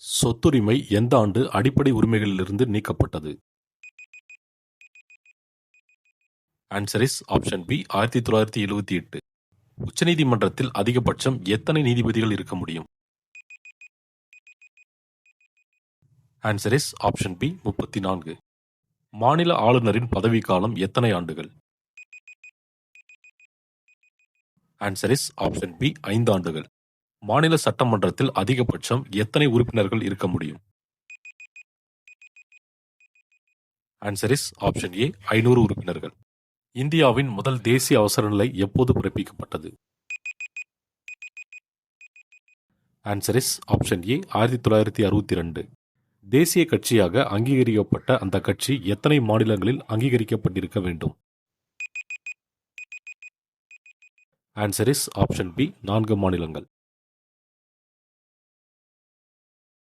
சொத்துரிமை எந்த ஆண்டு அடிப்படை உரிமைகளிலிருந்து நீக்கப்பட்டது? Answer is option B 1978. உச்சநீதிமன்றத்தில் அதிகபட்சம் எத்தனை நீதிபதிகள் இருக்க முடியும்? Answer is option B 34. மாநில ஆளுநரின் பதவிக்காலம் எத்தனை ஆண்டுகள்? ஆன்சர் இஸ் ஆப்ஷன் பி 5 ஆண்டுகள். மாநில சட்டமன்றத்தில் அதிகபட்சம் எத்தனை உறுப்பினர்கள் இருக்க முடியும்? ஆன்சர் இஸ் ஆப்ஷன் ஏ 500 உறுப்பினர்கள். இந்தியாவின் முதல் தேசிய அவசரநிலை எப்போது பிறப்பிக்கப்பட்டது? Answer is option A 1962. தேசிய கட்சியாக அங்கீகரிக்கப்பட்ட அந்த கட்சி எத்தனை மாநிலங்களில் அங்கீகரிக்கப்பட்டிருக்க வேண்டும்? ஆன்சர் இஸ் ஆப்ஷன் பி 4 மாநிலங்கள்.